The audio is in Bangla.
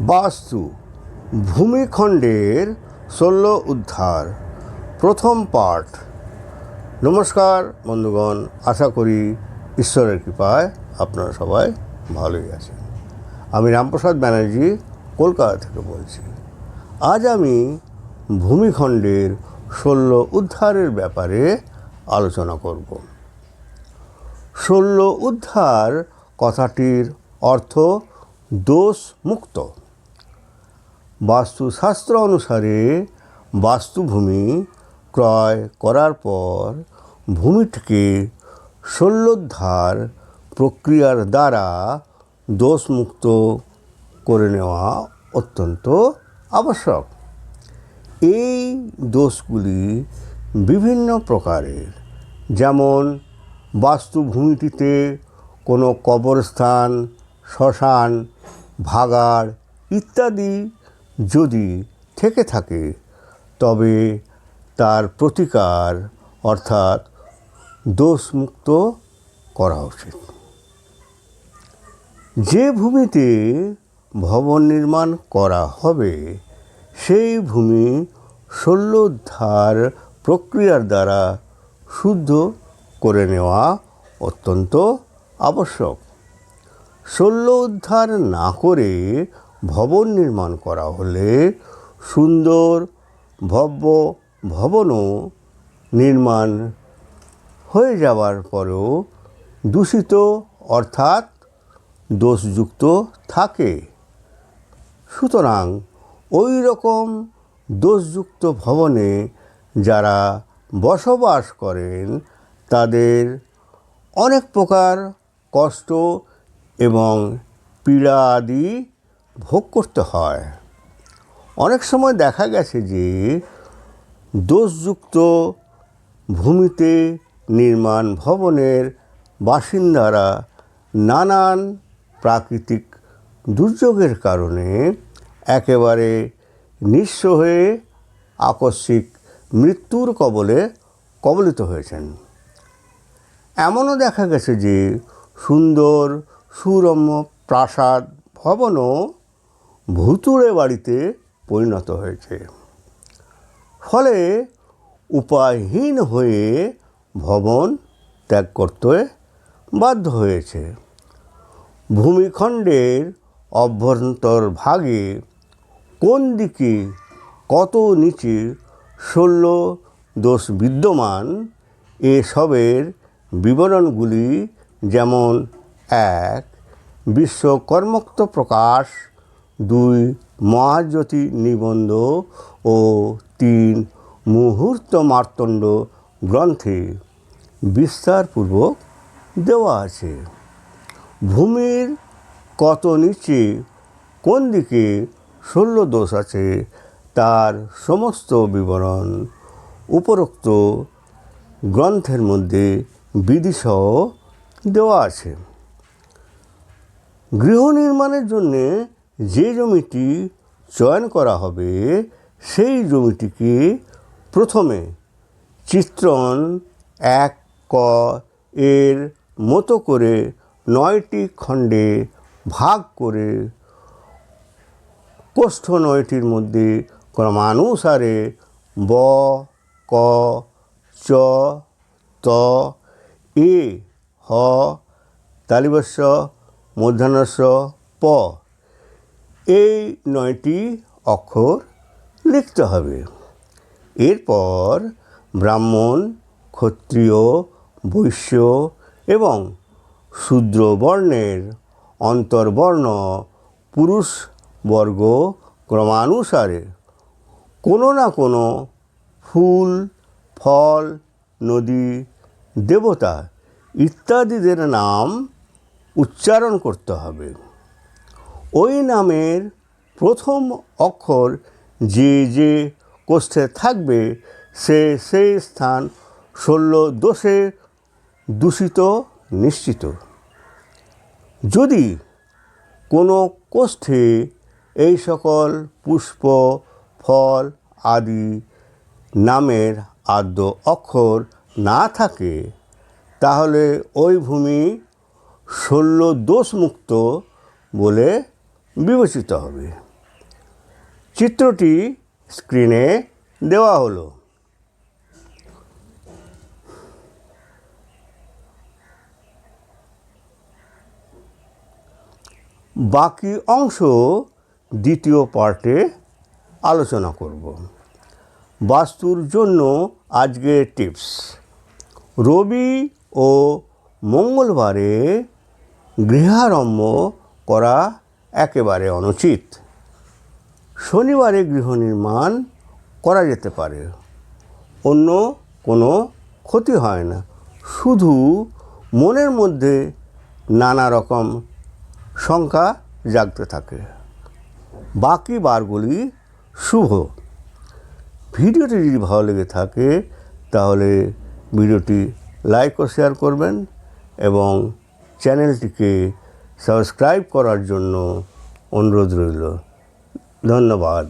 বাস্তু ভূমিখণ্ডের ১৬ উদ্ধার প্রথম পাঠ। নমস্কার বন্ধুগণ, আশা করি ঈশ্বরের কৃপায় আপনারা সবাই ভালোই আছেন। আমি রামপ্রসাদ ব্যানার্জি কলকাতা থেকে বলছি। আজ আমি ভূমিখণ্ডের ১৬ উদ্ধারের ব্যাপারে আলোচনা করব। ১৬ উদ্ধার কথাটির অর্থ দোষ মুক্ত। বাস্তুশাস্ত্র অনুসারে বাস্তুভূমি ক্রয় করার পর ভূমিটিকে ১৬ প্রক্রিয়ার দ্বারা দোষমুক্ত করে নেওয়া অত্যন্ত আবশ্যক। এই দোষগুলি বিভিন্ন প্রকারের, যেমন বাস্তুভূমিটিতে কোনো কবরস্থান, শ্মশান, ভাগাড় ইত্যাদি যদি থেকে থাকে তবে তার প্রতিকার অর্থাৎ দোষমুক্ত করা উচিত। যে ভূমিতে ভবন নির্মাণ করা হবে সেই ভূমি ১৬ প্রক্রিয়ার দ্বারা শুদ্ধ করে নেওয়া অত্যন্ত আবশ্যক। ১৬ না করে ভবন নির্মাণ করা হলে সুন্দর ভব্য ভবনও নির্মাণ হয়ে যাওয়ার পরেও দূষিত অর্থাৎ দোষযুক্ত থাকে। সুতরাং ওই রকম দোষযুক্ত ভবনে যারা বসবাস করেন তাদের অনেক প্রকার কষ্ট এবং পীড়া আদি ভোগ করতে হয়। অনেক সময় দেখা গেছে যে দোষযুক্ত ভূমিতে নির্মাণ ভবনের বাসিন্দারা নানান প্রাকৃতিক দুর্যোগের কারণে একেবারে নিঃস্ব হয়ে আকস্মিক মৃত্যুর কবলিত হয়েছেন। এমনও দেখা গেছে যে সুন্দর সুরম্য প্রাসাদ ভবনও ভুতুড়ে বাড়িতে পরিণত হয়েছে। ফলে উপায়হীন হয়ে ভবন ত্যাগ করতে বাধ্য হয়েছে। ভূমিখণ্ডের অভ্যন্তরভাগে কোন দিকে কত নিচে ১৬ দোষ বিদ্যমান এসবের বিবরণগুলি যেমন ১. বিশ্বকর্মোক্ত প্রকাশ, ২. মহাজ্যোতি নিবন্ধ ও ৩. মুহূর্ত মার্তণ্ড গ্রন্থে বিস্তারপূর্বক দেওয়া আছে। ভূমির কত নিচে কোন দিকে ১৬ দোষ আছে তার সমস্ত বিবরণ উপরোক্ত গ্রন্থের মধ্যে বিধিসহ দেওয়া আছে। গৃহ নির্মাণের জন্যে যে জমিটি চয়ন করা হবে সেই জমিটিকে প্রথমে চিত্রণ ১ক এর মতো করে ৯টি খণ্ডে ভাগ করে কোষ্ঠ ৯টির মধ্যে ক্রমানুসারে ব, ক, চ, ত, এ, হ, তালিবস্য, মূর্ধন্যস্য, প এই ৯টি অক্ষর লিখতে হবে। এরপর ব্রাহ্মণ, ক্ষত্রিয়, বৈশ্য এবং শূদ্র বর্ণের অন্তর্বর্ণ পুরুষবর্গ ক্রমানুসারে কোনো না কোনো ফুল, ফল, নদী, দেবতা ইত্যাদিদের নাম উচ্চারণ করতে হবে। ওই নামের প্রথম অক্ষর যে যে কোষ্ঠে থাকবে সেই স্থান ১৬ দোষে দূষিত নিশ্চিত। যদি কোনো কোষ্ঠে এই সকল পুষ্প, ফল আদি নামের আদ্য অক্ষর না থাকে তাহলে ওই ভূমি ১৬ দোষমুক্ত বলে বিবেচিত হবে। চিত্রটি স্ক্রিনে দেওয়া হলো। বাকি অংশ দ্বিতীয় পার্টে আলোচনা করব। বাস্তুর জন্য আজকের টিপস: রবি ও মঙ্গলবারে গৃহারম্ভ করা একেবারে অনুচিত। শনিবারে গৃহ নির্মাণ করা যেতে পারে, অন্য কোনো ক্ষতি হয় না, শুধু মনের মধ্যে নানা রকম শঙ্কা জাগতে থাকে। বাকি বারগুলি শুভ। ভিডিওটি যদি ভালো লেগে থাকে তাহলে ভিডিওটি লাইক ও শেয়ার করবেন এবং চ্যানেলটিকে সাবস্ক্রাইব করার জন্য অনুরোধ রইল। ধন্যবাদ।